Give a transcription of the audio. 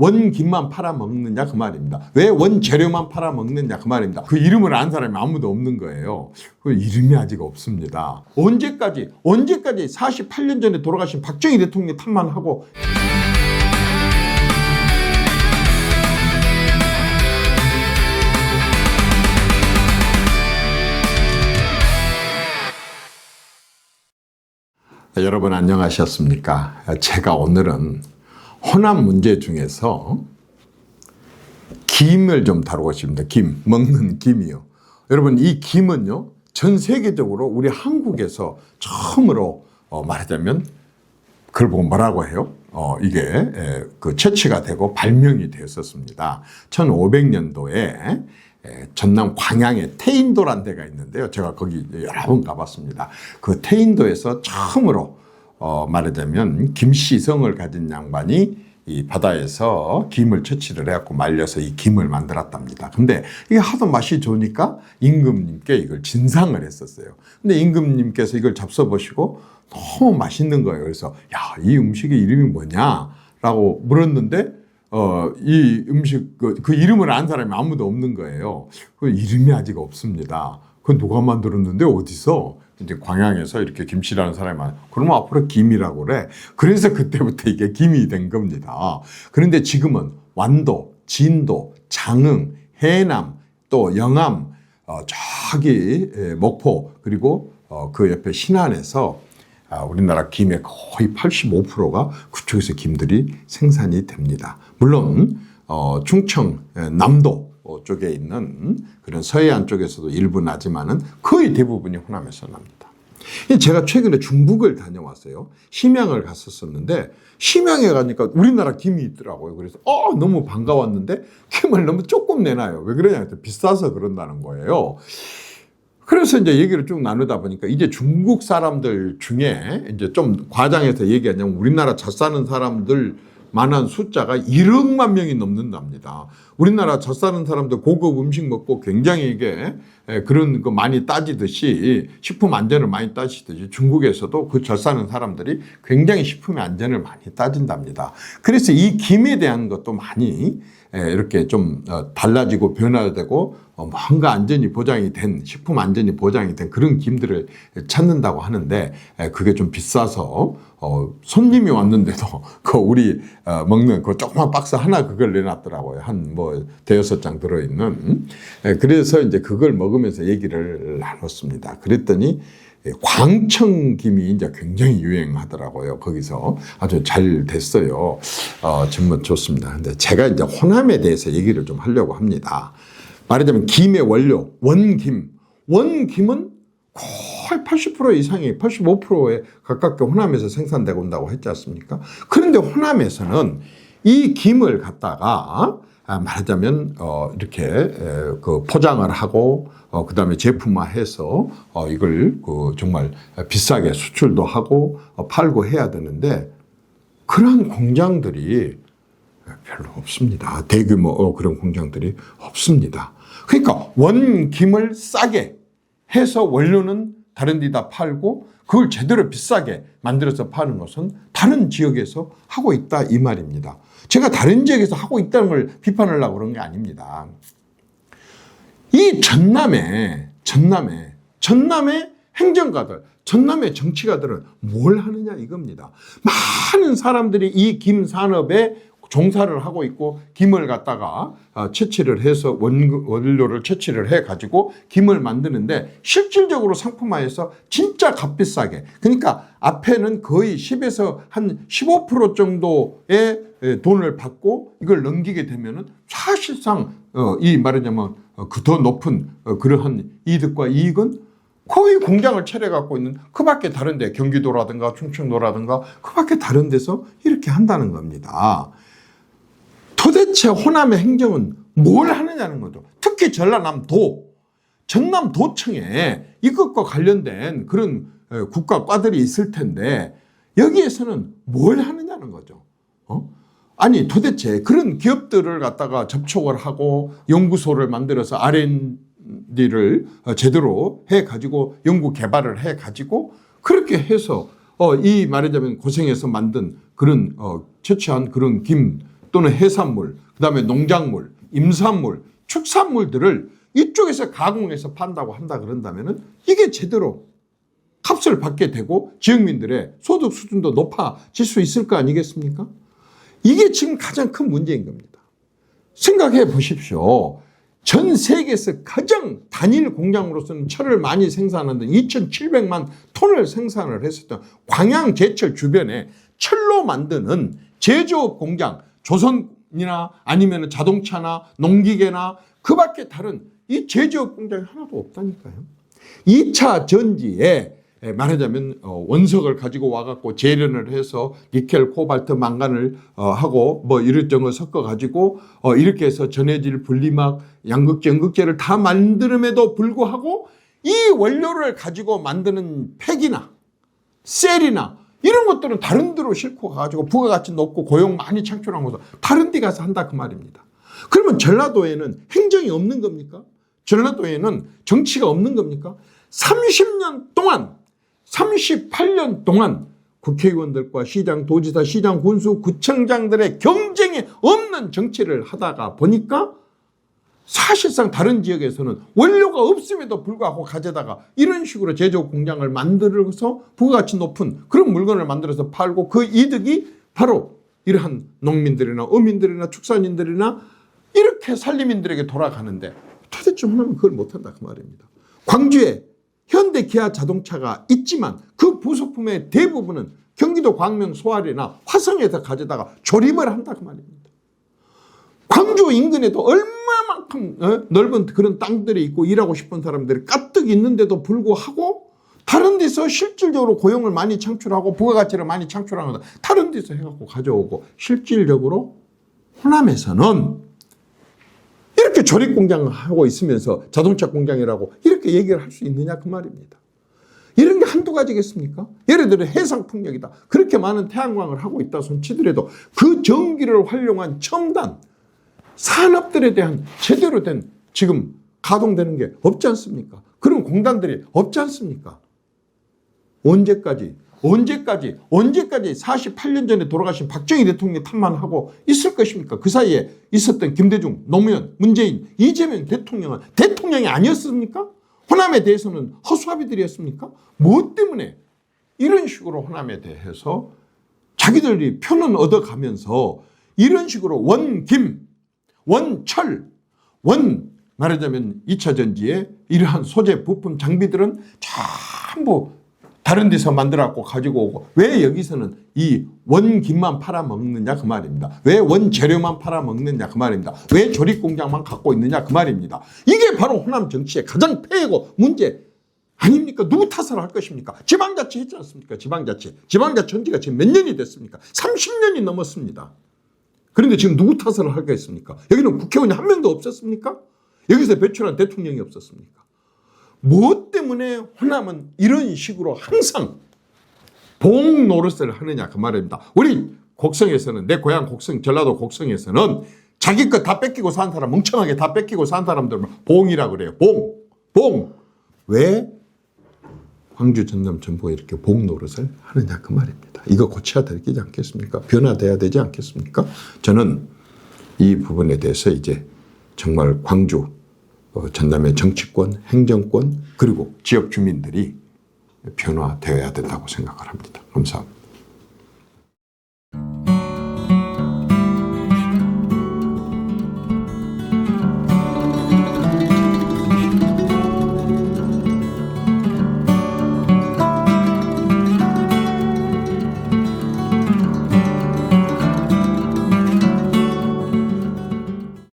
원김만 팔아먹느냐 그 말입니다. 왜 원재료만 팔아먹느냐 그 말입니다. 그 이름을 아는 사람이 아무도 없는 거예요. 그 이름이 아직 없습니다. 언제까지 48년 전에 돌아가신 박정희 대통령 탓만 하고 여러분 안녕하셨습니까? 제가 오늘은 호남 문제 중에서 김을 좀 다루고 싶습니다. 김, 먹는 김이요. 여러분 이 김은요 전 세계적으로 우리 한국에서 처음으로 말하자면 그걸 보고 뭐라고 해요? 이게 그 채취가 되고 발명이 되었었습니다. 1500년도에 전남 광양에 태인도란 데가 있는데요. 제가 거기 여러 번 가봤습니다. 그 태인도에서 처음으로 말하자면 김씨성을 가진 양반이 이 바다에서 김을 채취를 해갖고 말려서 이 김을 만들었답니다. 근데 이게 하도 맛이 좋으니까 임금님께 이걸 진상을 했었어요. 근데 임금님께서 이걸 잡숴보시고 너무 맛있는 거예요. 그래서 야, 이 음식의 이름이 뭐냐? 라고 물었는데 이 음식 그 이름을 아는 사람이 아무도 없는 거예요. 그 이름이 아직 없습니다. 그건 누가 만들었는데 어디서? 이제 광양에서 이렇게 김씨라는 사람이 그러면 앞으로 김이라고 그래. 그래서 그때부터 이게 김이 된 겁니다. 그런데 지금은 완도, 진도, 장흥, 해남, 또 영암, 저기 목포 그리고 그 옆에 신안에서 우리나라 김의 거의 85%가 그쪽에서 김들이 생산이 됩니다. 물론 충청 남도 쪽에 있는 그런 서해안 쪽에서도 일부 나지만은 거의 대부분이 호남에서 납니다. 제가 최근에 중국을 다녀왔어요. 심양을 갔었는데 심양에 가니까 우리나라 김이 있더라고요. 그래서 너무 반가웠는데 김을 너무 조금 내놔요. 왜 그러냐 했더니 비싸서 그런다는 거예요. 그래서 이제 얘기를 쭉 나누다 보니까 이제 중국 사람들 중에 이제 좀 과장해서 얘기하자면 우리나라 젖 사는 사람들 만한 숫자가 1억만 명이 넘는답니다. 우리나라 젖 사는 사람들 고급 음식 먹고 굉장히 이게 그런 거 많이 따지듯이 식품 안전을 많이 따지듯이 중국에서도 그 젖 사는 사람들이 굉장히 식품의 안전을 많이 따진답니다. 그래서 이 김에 대한 것도 많이 이렇게 좀 달라지고 변화되고 뭔가 안전이 보장이 된 식품 안전이 보장이 된 그런 김들을 찾는다고 하는데 그게 좀 비싸서 손님이 왔는데도 그 우리 먹는 그 조그만 박스 하나 그걸 내놨더라고요. 한 뭐 대여섯 장 들어있는. 그래서 이제 그걸 먹으면서 얘기를 나눴습니다. 그랬더니 광청김이 이제 굉장히 유행하더라고요. 거기서 아주 잘 됐어요. 정말 좋습니다. 근데 제가 이제 호남에 대해서 얘기를 좀 하려고 합니다. 말하자면 김의 원료, 원김. 원김은 거의 80% 이상이 85%에 가깝게 호남에서 생산되고 온다고 했지 않습니까? 그런데 호남에서는 이 김을 갖다가 말하자면 이렇게 그 포장을 하고 그 다음에 제품화해서 이걸 정말 비싸게 수출도 하고 팔고 해야 되는데 그러한 공장들이 별로 없습니다. 대규모 그런 공장들이 없습니다. 그러니까 원김을 싸게 해서 원료는 다른 데다 팔고 그걸 제대로 비싸게 만들어서 파는 것은 다른 지역에서 하고 있다 이 말입니다. 제가 다른 지역에서 하고 있다는 걸 비판하려고 그런 게 아닙니다. 이 전남의 행정가들, 전남의 정치가들은 뭘 하느냐 이겁니다. 많은 사람들이 이 김 산업에 종사를 하고 있고 김을 갖다가 채취를 해서 원료를 채취를 해가지고 김을 만드는데 실질적으로 상품화해서 진짜 값비싸게 그러니까 앞에는 거의 10에서 한 15% 정도의 돈을 받고 이걸 넘기게 되면은 사실상 이 말하자면 그 더 높은 그러한 이득과 이익은 거의 공장을 차려갖고 있는 그 밖에 다른데 경기도라든가 충청도라든가 그 밖에 다른 데서 이렇게 한다는 겁니다. 도대체 호남의 행정은 뭘 하느냐는 거죠. 특히 전남도청에 이것과 관련된 그런 국가과들이 있을 텐데 여기에서는 뭘 하느냐는 거죠. 아니 도대체 그런 기업들을 갖다가 접촉을 하고 연구소를 만들어서 R&D를 제대로 해가지고 연구 개발을 해가지고 그렇게 해서 이 말하자면 고생해서 만든 그런 채취한 그런 김 또는 해산물, 그다음에 농작물, 임산물, 축산물들을 이쪽에서 가공해서 판다고 한다 그런다면은 이게 제대로 값을 받게 되고 지역민들의 소득 수준도 높아질 수 있을 거 아니겠습니까? 이게 지금 가장 큰 문제인 겁니다. 생각해 보십시오. 전 세계에서 가장 단일 공장으로서는 철을 많이 생산하는 2,700만 톤을 생산을 했었던 광양 제철 주변에 철로 만드는 제조업 공장, 조선이나 아니면 자동차나 농기계나 그 밖에 다른 이 제조업 공장이 하나도 없다니까요. 2차 전지에 말하자면 원석을 가지고 와갖고 재련을 해서 니켈, 코발트, 망간을 하고 뭐 이것저것 섞어가지고 이렇게 해서 전해질 분리막, 양극재, 연극재를 다 만들음에도 불구하고 이 원료를 가지고 만드는 팩이나 셀이나 이런 것들은 다른 데로 싣고 가가지고 부가가치 높고 고용 많이 창출한 것도 다른 데 가서 한다 그 말입니다. 그러면 전라도에는 행정이 없는 겁니까? 전라도에는 정치가 없는 겁니까? 30년 동안 38년 동안 국회의원들과 시장, 도지사, 시장, 군수, 구청장들의 경쟁이 없는 정치를 하다가 보니까 사실상 다른 지역에서는 원료가 없음에도 불구하고 가져다가 이런 식으로 제조업 공장을 만들어서 부가가치 높은 그런 물건을 만들어서 팔고 그 이득이 바로 이러한 농민들이나 어민들이나 축산인들이나 이렇게 산림인들에게 돌아가는데 도대체 하나는 그걸 못한다 그 말입니다. 광주에 현대 기아 자동차가 있지만 그 부속품의 대부분은 경기도 광명 소알이나 화성에서 가져다가 조립을 한다 그 말입니다. 광주 인근에도 얼마만큼 넓은 그런 땅들이 있고 일하고 싶은 사람들이 가득 있는데도 불구하고 다른 데서 실질적으로 고용을 많이 창출하고 부가가치를 많이 창출하는 것도 다른 데서 해갖고 가져오고 실질적으로 호남에서는 이렇게 조립 공장을 하고 있으면서 자동차 공장이라고 이렇게 얘기를 할 수 있느냐 그 말입니다. 이런 게 한두 가지겠습니까? 예를 들어 해상풍력이다. 그렇게 많은 태양광을 하고 있다 손치더라도 그 전기를 활용한 첨단 산업들에 대한 제대로 된 지금 가동되는 게 없지 않습니까? 그런 공단들이 없지 않습니까? 언제까지 48년 전에 돌아가신 박정희 대통령 탓만 하고 있을 것입니까? 그 사이에 있었던 김대중, 노무현, 문재인, 이재명 대통령은 대통령이 아니었습니까? 호남에 대해서는 허수아비들이었습니까? 무엇 때문에 이런 식으로 호남에 대해서 자기들이 표는 얻어가면서 이런 식으로 원김, 원철, 말하자면 2차 전지의 이러한 소재, 부품, 장비들은 전부 다른 데서 만들어갖고 가지고 오고 왜 여기서는 이 원김만 팔아먹느냐 그 말입니다. 왜 원재료만 팔아먹느냐 그 말입니다. 왜 조립공장만 갖고 있느냐 그 말입니다. 이게 바로 호남 정치의 가장 폐해고 문제 아닙니까? 누구 탓을 할 것입니까? 지방자치 했지 않습니까? 지방자치 헌지가 지금 몇 년이 됐습니까? 30년이 넘었습니다. 그런데 지금 누구 탓을 하겠습니까? 여기는 국회의원이 한 명도 없었습니까? 여기서 배출한 대통령이 없었습니까? 무엇 때문에 호남은 이런 식으로 항상 봉 노릇을 하느냐 그 말입니다. 우리 곡성에서는 내 고향 곡성 전라도 곡성에서는 자기 것 다 뺏기고 산 사람 멍청하게 다 뺏기고 산 사람들은 봉이라 그래요. 봉. 왜 광주 전남 전북에 이렇게 봉 노릇을 하느냐 그 말입니다. 이거 고쳐야 되지 않겠습니까? 변화돼야 되지 않겠습니까? 저는 이 부분에 대해서 이제 정말 광주 전남의 정치권, 행정권 그리고 지역 주민들이 변화되어야 된다고 생각을 합니다. 감사합니다.